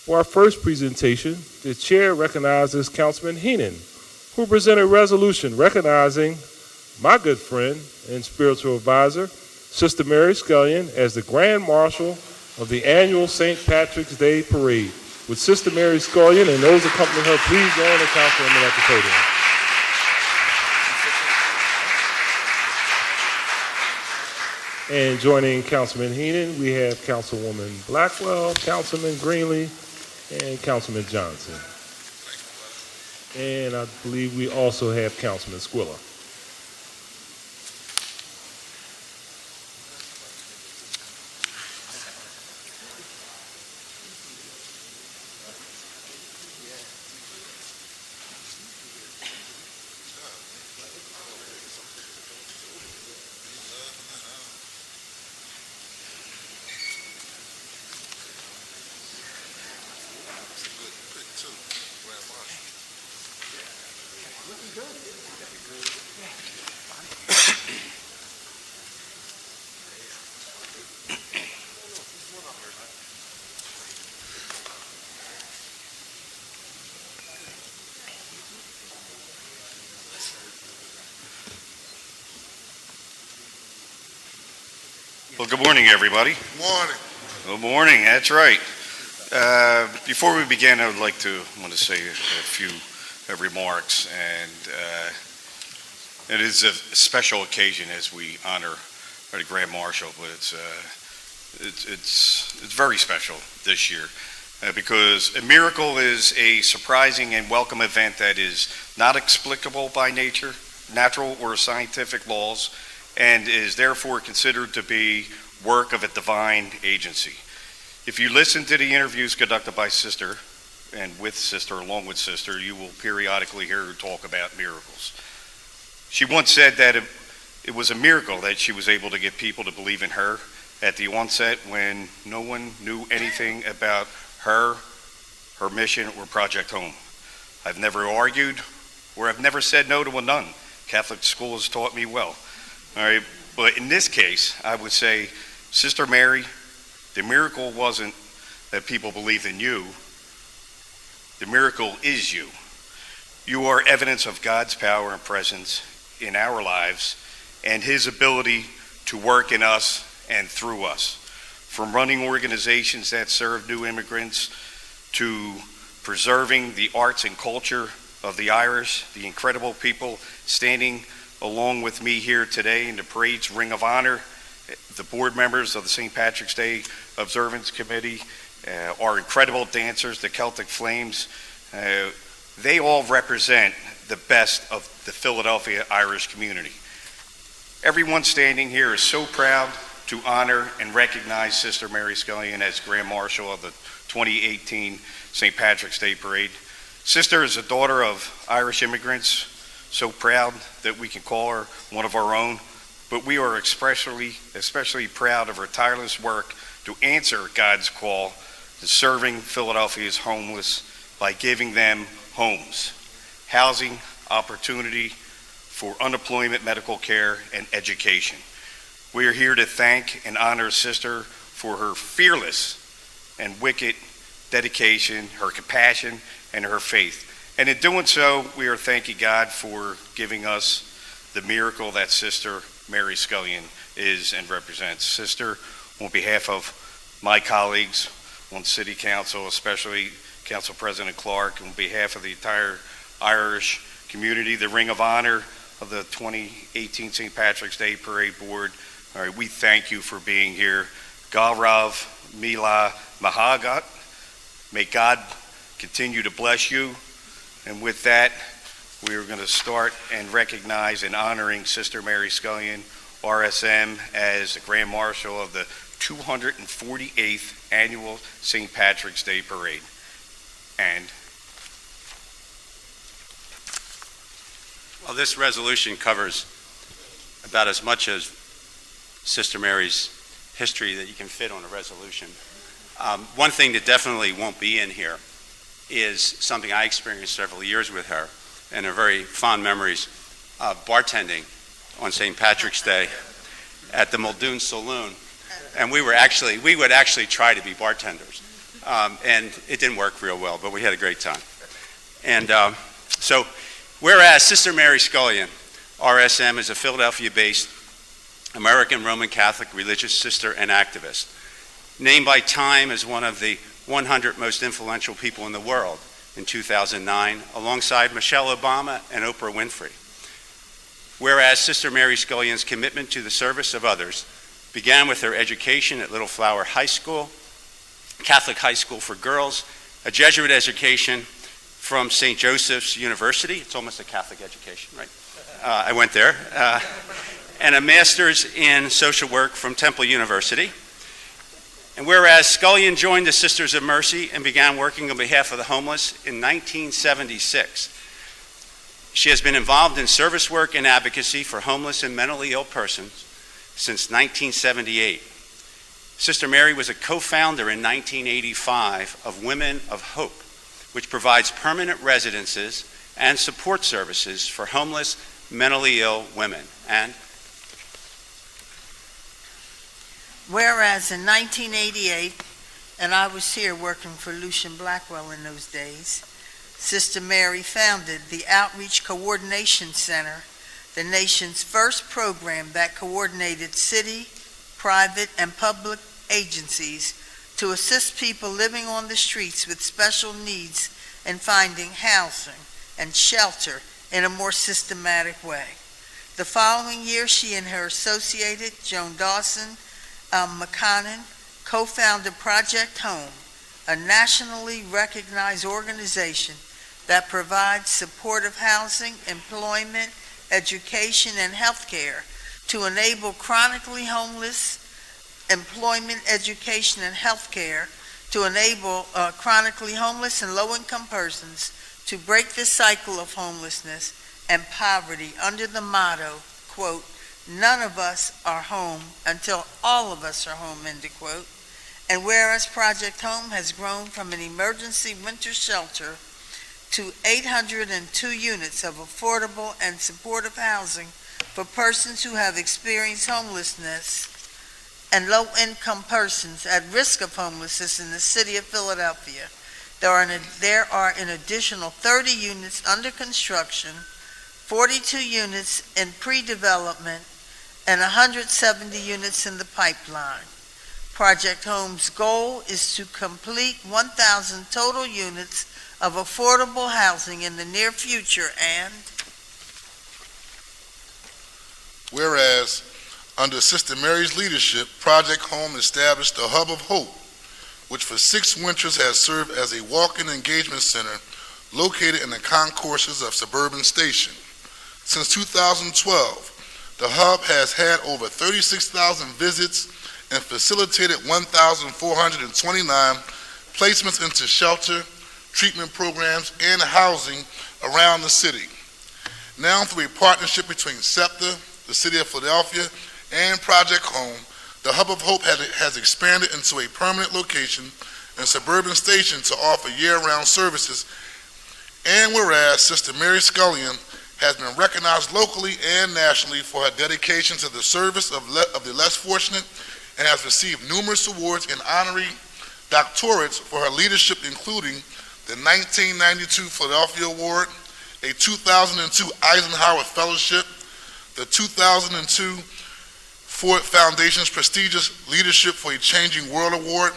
For our first presentation, the chair recognizes Councilman Henon, who will present a resolution recognizing my good friend and spiritual advisor, Sister Mary Scullion, as the Grand Marshal of the annual St. Patrick's Day Parade. Would Sister Mary Scullion and those accompanying her please join the Councilwoman at the podium. And joining Councilman Henon, we have Councilwoman Blackwell, Councilman Greenlee, and Councilman Johnson. And I believe we also have Councilman Squilla. Well, good morning, everybody. Morning. Good morning, that's right. Before we begin, I would like to say a few remarks, and it is a special occasion as we honor the Grand Marshal, but it's very special this year because a miracle is a surprising and welcome event that is not explicable by nature, natural, or scientific laws, and is therefore considered to be work of a divine agency. If you listen to the interviews conducted by Sister and with Sister, along with Sister, you will periodically hear her talk about miracles. She once said that it was a miracle that she was able to get people to believe in her at the onset when no one knew anything about her mission, or Project Home. I've never argued, or I've never said no to a nun. Catholic school has taught me well. All right, but in this case, I would say, Sister Mary, the miracle wasn't that people believed in you. The miracle is you. You are evidence of God's power and presence in our lives and His ability to work in us and through us. From running organizations that serve new immigrants to preserving the arts and culture of the Irish, the incredible people standing along with me here today in the parade's Ring of Honor, the board members of the St. Patrick's Day Observance Committee, our incredible dancers, the Celtic Flames, they all represent the best of the Philadelphia Irish community. Everyone standing here is so proud to honor and recognize Sister Mary Scullion as Grand Marshal of the 2018 St. Patrick's Day Parade. Sister is a daughter of Irish immigrants, so proud that we can call her one of our own, but we are especially proud of her tireless work to answer God's call to serving Philadelphia's homeless by giving them homes, housing, opportunity for unemployment, medical care, and education. We are here to thank and honor Sister for her fearless and wicked dedication, her compassion, and her faith. And in doing so, we are thanking God for giving us the miracle that Sister Mary Scullion is and represents. Sister, on behalf of my colleagues on City Council, especially Council President Clark, on behalf of the entire Irish community, the Ring of Honor of the 2018 St. Patrick's Day Parade Board, all right, we thank you for being here. Galrav Mila Mahagat, may God continue to bless you. And with that, we are going to start and recognize and honoring Sister Mary Scullion, R.S.M, as the Grand Marshal of the 248th Annual St. Patrick's Day Parade. And well, this resolution covers about as much as Sister Mary's history that you can fit on a resolution. One thing that definitely won't be in here is something I experienced several years with her, and are very fond memories of bartending on St. Patrick's Day at the Muldoon Saloon. And we would actually try to be bartenders. And it didn't work real well, but we had a great time. And so, whereas Sister Mary Scullion, R.S.M, is a Philadelphia-based American Roman Catholic religious sister and activist, named by Time as one of the 100 most influential people in the world in 2009, alongside Michelle Obama and Oprah Winfrey. Whereas Sister Mary Scullion's commitment to the service of others began with her education at Little Flower High School, Catholic high school for girls, a Jesuit education from St. Joseph's University. It's almost a Catholic education, right? I went there. And a master's in social work from Temple University. And whereas Scullion joined the Sisters of Mercy and began working on behalf of the homeless in 1976, she has been involved in service work and advocacy for homeless and mentally ill persons since 1978. Sister Mary was a co-founder in 1985 of Women of Hope, which provides permanent residences and support services for homeless, mentally ill women. And whereas in 1988, and I was here working for Lucian Blackwell in those days, Sister Mary founded the Outreach Coordination Center, the nation's first program that coordinated city, private, and public agencies to assist people living on the streets with special needs in finding housing and shelter in a more systematic way. The following year, she and her associate, Joan Dawson McConnon, co-founded Project Home, a nationally recognized organization that provides supportive housing, employment, education, and health care to enable chronically homeless, employment, education, and health care to enable chronically homeless and low-income persons to break the cycle of homelessness and poverty under the motto, quote, "None of us are home until all of us are home," end quote. And whereas Project Home has grown from an emergency winter shelter to 802 units of affordable and supportive housing for persons who have experienced homelessness and low-income persons at risk of homelessness in the city of Philadelphia, there are an additional 30 units under construction, 42 units in pre-development, and 170 units in the pipeline. Project Home's goal is to complete 1,000 total units of affordable housing in the near future. And whereas under Sister Mary's leadership, Project Home established a Hub of Hope, which for 6 winters has served as a walk-in engagement center located in the concourses of Suburban Station. Since 2012, the Hub has had over 36,000 visits and facilitated 1,429 placements into shelter, treatment programs, and housing around the city. Now, through a partnership between SEPTA, the City of Philadelphia, and Project Home, the Hub of Hope has expanded into a permanent location in Suburban Station to offer year-round services. And whereas Sister Mary Scullion has been recognized locally and nationally for her dedication to the service of the less fortunate and has received numerous awards and honorary doctorates for her leadership, including the 1992 Philadelphia Award, a 2002 Eisenhower Fellowship, the 2002 Ford Foundation's prestigious Leadership for a Changing World Award,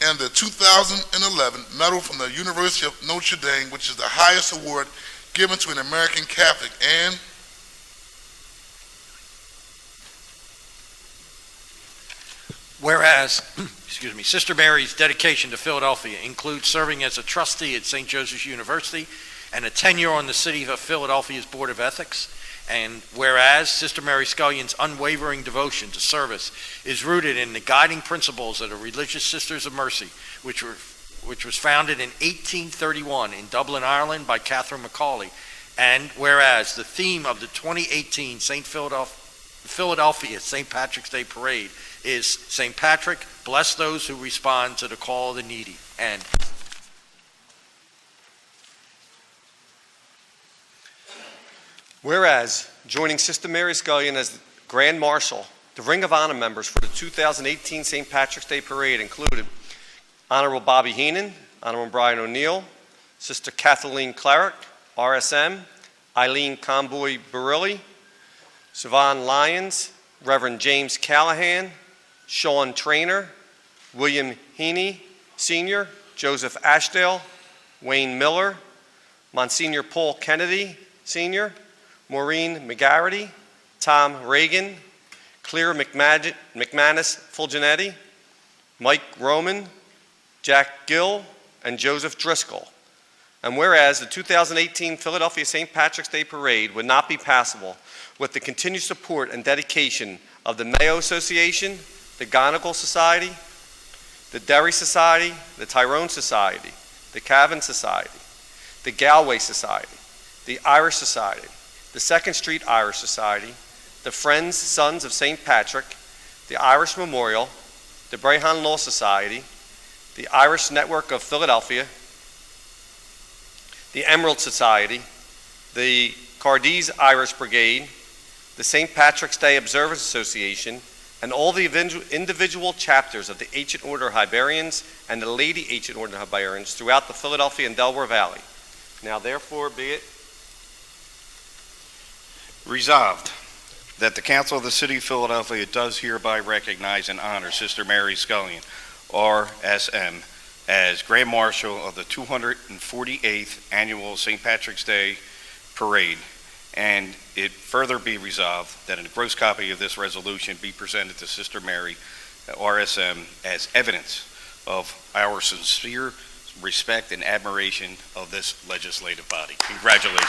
and the 2011 Medal from the University of Notre Dame, which is the highest award given to an American Catholic. And whereas, Sister Mary's dedication to Philadelphia includes serving as a trustee at St. Joseph's University and a tenure on the City of Philadelphia's Board of Ethics. And whereas Sister Mary Scullion's unwavering devotion to service is rooted in the guiding principles of the Religious Sisters of Mercy, which was founded in 1831 in Dublin, Ireland by Catherine Macaulay. And whereas the theme of the 2018 Philadelphia St. Patrick's Day Parade is St. Patrick, bless those who respond to the call of the needy. And whereas joining Sister Mary Scullion as Grand Marshal, the Ring of Honor members for the 2018 St. Patrick's Day Parade included Honorable Bobby Henon, Honorable Brian O'Neill, Sister Kathleen Clarick, R.S.M, Eileen Conboy Barilli, Siobhan Lyons, Reverend James Callahan, Sean Trainer, William Heaney Sr., Joseph Ashdale, Wayne Miller, Monsignor Paul Kennedy Sr., Maureen McGarity, Tom Reagan, Claire McManus Fulgenetti, Mike Roman, Jack Gill, and Joseph Driscoll. And whereas the 2018 Philadelphia St. Patrick's Day Parade would not be possible with the continued support and dedication of the Mayo Association, the Gonigal Society, the Derry Society, the Tyrone Society, the Cavan Society, the Galway Society, the Irish Society, the Second Street Irish Society, the Friends Sons of St. Patrick, the Irish Memorial, the Brehon Law Society, the Irish Network of Philadelphia, the Emerald Society, the Cardis Irish Brigade, the St. Patrick's Day Observers Association, and all the individual chapters of the Ancient Order of Hibernians and the Lady Ancient Order of Hibernians throughout the Philadelphia and Delaware Valley. Now therefore be it Resolved that the Council of the City of Philadelphia does hereby recognize and honor Sister Mary Scullion, R.S.M, as Grand Marshal of the 248th Annual St. Patrick's Day Parade, and it further be resolved that a gross copy of this resolution be presented to Sister Mary, R.S.M, as evidence of our sincere respect and admiration of this legislative body. Congratulations.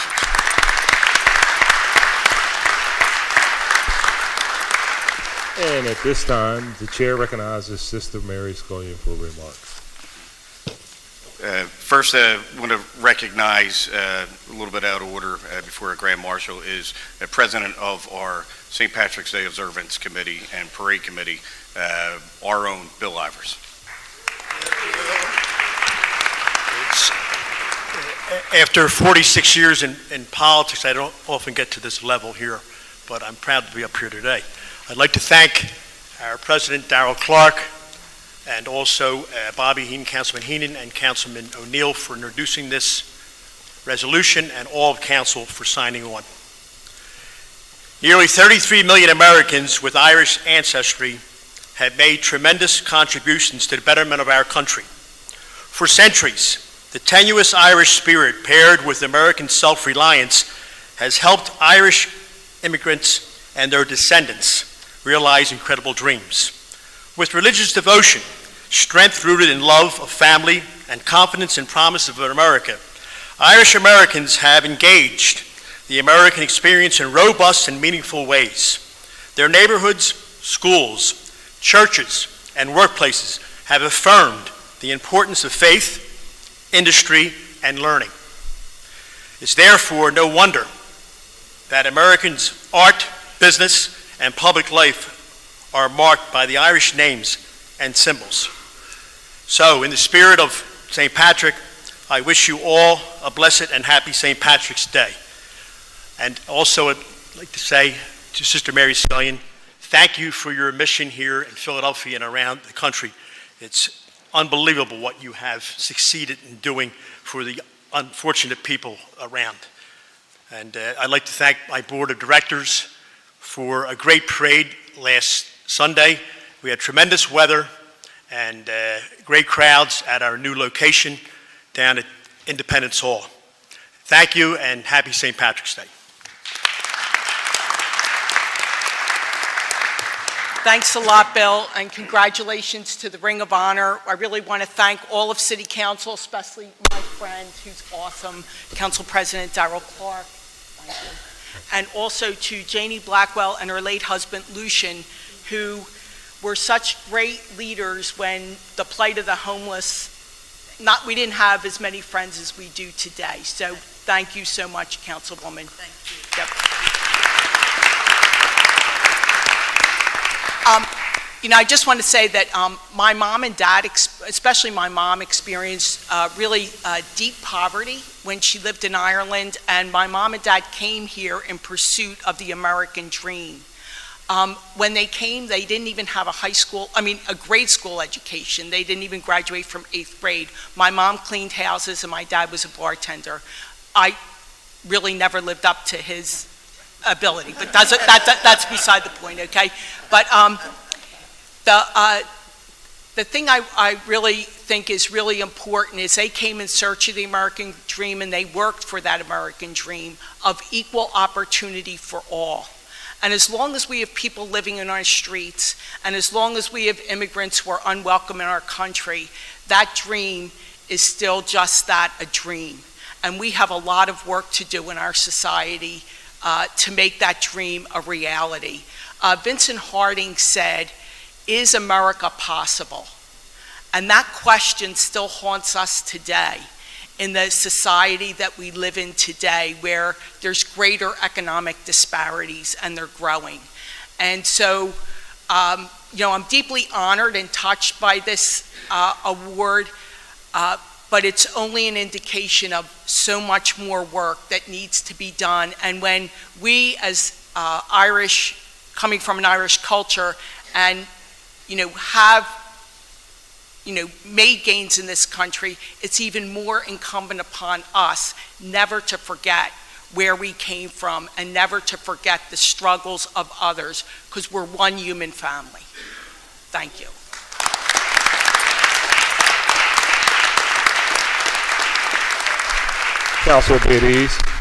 And at this time, the chair recognizes Sister Mary Scullion for remarks. First, I want to recognize, a little bit out of order before a Grand Marshal, is the President of our St. Patrick's Day Observance Committee and Parade Committee, our own Bill Ivers. After 46 years in politics, I don't often get to this level here, but I'm proud to be up here today. I'd like to thank our President, Darrell Clark, and also Bobby Henon, Councilman Henon, and Councilman O'Neill for introducing this resolution, and all of Council for signing on. Nearly 33 million Americans with Irish ancestry have made tremendous contributions to the betterment of our country. For centuries, the tenuous Irish spirit paired with American self-reliance has helped Irish immigrants and their descendants realize incredible dreams. With religious devotion, strength rooted in love of family, and confidence in promise of America, Irish Americans have engaged the American experience in robust and meaningful ways. Their neighborhoods, schools, churches, and workplaces have affirmed the importance of faith, industry, and learning. It's therefore no wonder that Americans' art, business, and public life are marked by the Irish names and symbols. So, in the spirit of St. Patrick, I wish you all a blessed and happy St. Patrick's Day. And also, I'd like to say to Sister Mary Scullion, thank you for your mission here in Philadelphia and around the country. It's unbelievable what you have succeeded in doing for the unfortunate people around. And I'd like to thank my board of directors for a great parade last Sunday. We had tremendous weather and great crowds at our new location down at Independence Hall. Thank you, and happy St. Patrick's Day. Thanks a lot, Bill, and congratulations to the Ring of Honor. I really want to thank all of City Council, especially my friend, who's awesome, Council President Darrell Clark. Thank you. And also to Janie Blackwell and her late husband, Lucian, who were such great leaders when the plight of the homeless, we didn't have as many friends as we do today. So thank you so much, Councilwoman. Thank you. Yep. I just want to say that my mom and dad, especially my mom, experienced really deep poverty when she lived in Ireland, and my mom and dad came here in pursuit of the American dream. When they came, they didn't even have a grade school education. They didn't even graduate from 8th grade. My mom cleaned houses and my dad was a bartender. I really never lived up to his ability, but that's beside the point, okay? But the thing I really think is really important is they came in search of the American dream, and they worked for that American dream of equal opportunity for all. And as long as we have people living in our streets, and as long as we have immigrants who are unwelcome in our country, that dream is still just that, a dream. And we have a lot of work to do in our society to make that dream a reality. Vincent Harding said, "Is America possible?" And that question still haunts us today in the society that we live in today, where there's greater economic disparities and they're growing. And so, I'm deeply honored and touched by this award, but it's only an indication of so much more work that needs to be done. And when we, as Irish, coming from an Irish culture, and have made gains in this country, it's even more incumbent upon us never to forget where we came from and never to forget the struggles of others, because we're one human family. Thank you. Council, be at ease.